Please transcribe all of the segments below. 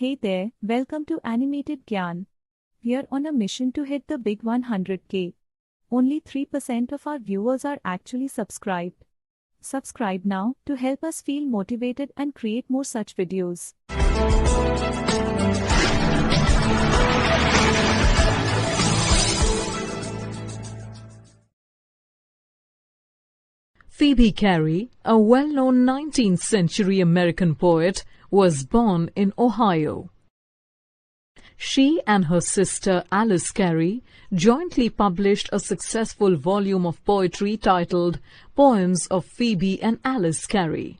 Hey there, welcome to Animated Gyan. We are on a mission to hit the big 100k. Only 3% of our viewers are actually subscribed. Subscribe now to help us feel motivated and create more such videos. Phoebe Cary, a well-known 19th-century American poet, was born in Ohio. She and her sister Alice Cary jointly published a successful volume of poetry titled Poems of Phoebe and Alice Cary.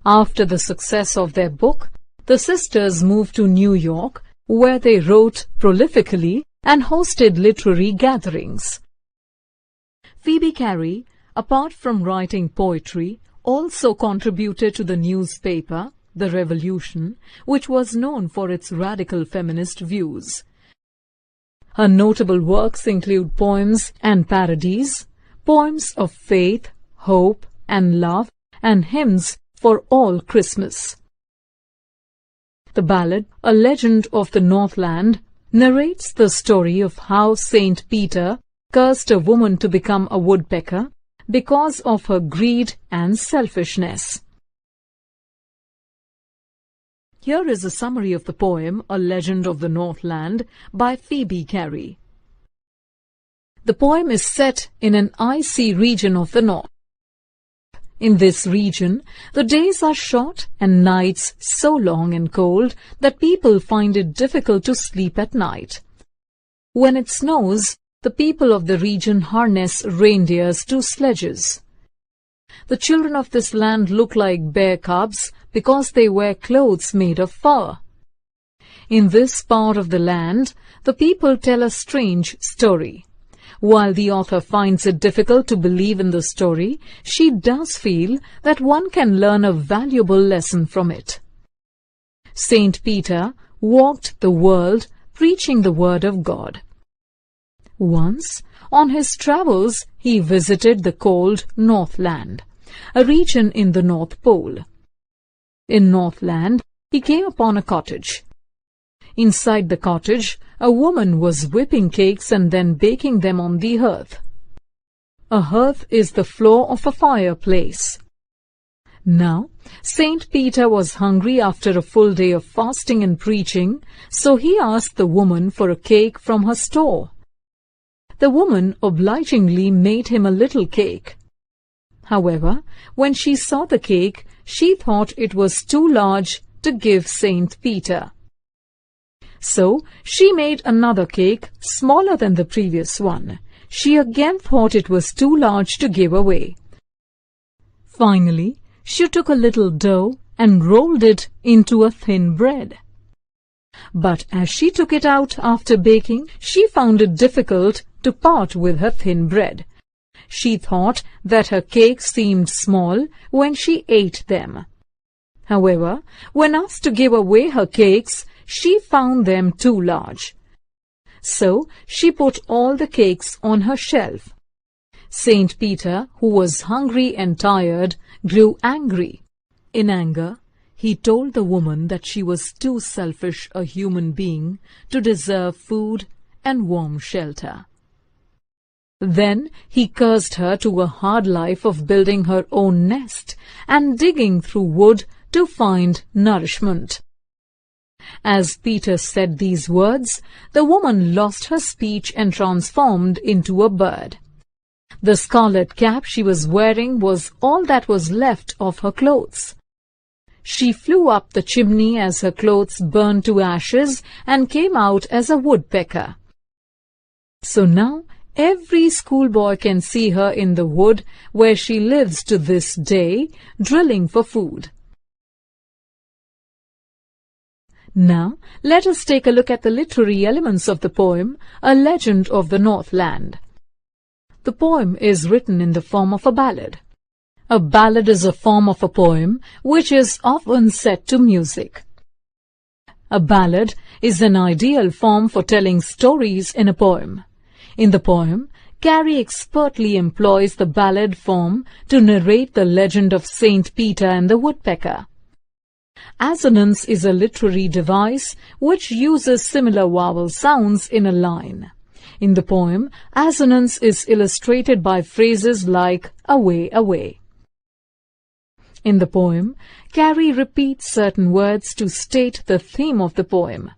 After the success of their book, the sisters moved to New York, where they wrote prolifically and hosted literary gatherings. Phoebe Cary, apart from writing poetry, also contributed to the newspaper, The Revolution, which was known for its radical feminist views. Her notable works include poems and parodies, poems of faith, hope, and love, and hymns for all Christmas. The ballad, A Legend of the Northland, narrates the story of how Saint Peter cursed a woman to become a woodpecker because of her greed and selfishness. Here is a summary of the poem A Legend of the Northland by Phoebe Cary. The poem is set in an icy region of the north. In this region, the days are short and nights so long and cold that people find it difficult to sleep at night. When it snows, the people of the region harness reindeers to sledges. The children of this land look like bear cubs because they wear clothes made of fur. In this part of the land, the people tell a strange story. While the author finds it difficult to believe in the story, she does feel that one can learn a valuable lesson from it. Saint Peter walked the world preaching the word of God. Once, on his travels, he visited the cold Northland, a region in the North Pole. In Northland, he came upon a cottage. Inside the cottage, a woman was whipping cakes and then baking them on the hearth. A hearth is the floor of a fireplace. Now, Saint Peter was hungry after a full day of fasting and preaching, so he asked the woman for a cake from her store. The woman obligingly made him a little cake. However, when she saw the cake, she thought it was too large to give Saint Peter. So she made another cake smaller than the previous one. She again thought it was too large to give away. Finally, she took a little dough and rolled it into a thin bread. But as she took it out after baking, she found it difficult to part with her thin bread. She thought that her cakes seemed small when she ate them. However, when asked to give away her cakes, she found them too large. So she put all the cakes on her shelf. Saint Peter, who was hungry and tired, grew angry. In anger, he told the woman that she was too selfish a human being to deserve food and warm shelter. Then he cursed her to a hard life of building her own nest and digging through wood to find nourishment. As Peter said these words, the woman lost her speech and transformed into a bird. The scarlet cap she was wearing was all that was left of her clothes. She flew up the chimney as her clothes burned to ashes and came out as a woodpecker. So now every schoolboy can see her in the wood where she lives to this day, drilling for food. Now, let us take a look at the literary elements of the poem, A Legend of the Northland. The poem is written in the form of a ballad. A ballad is a form of a poem which is often set to music. A ballad is an ideal form for telling stories in a poem. In the poem, Cary expertly employs the ballad form to narrate the legend of Saint Peter and the woodpecker. Assonance is a literary device which uses similar vowel sounds in a line. In the poem, assonance is illustrated by phrases like away, away. In the poem, Carrie repeats certain words to state the theme of the poem.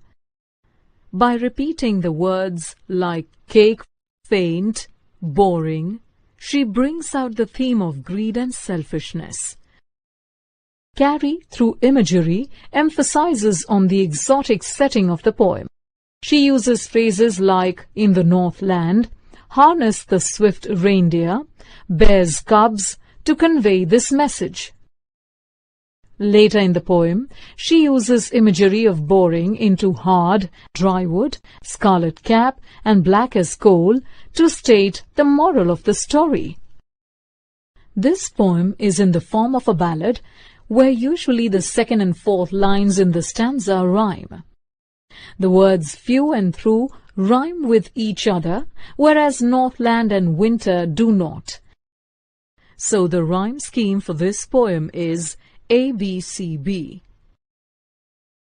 By repeating the words like cake, faint, boring, she brings out the theme of greed and selfishness. Carrie, through imagery, emphasizes on the exotic setting of the poem. She uses phrases like in the Northland, harness the swift reindeer, bears cubs to convey this message. Later in the poem, she uses imagery of boring into hard, dry wood, scarlet cap, and black as coal to state the moral of the story. This poem is in the form of a ballad, where usually the second and fourth lines in the stanza rhyme. The words few and through rhyme with each other, whereas Northland and winter do not. So the rhyme scheme for this poem is ABCB.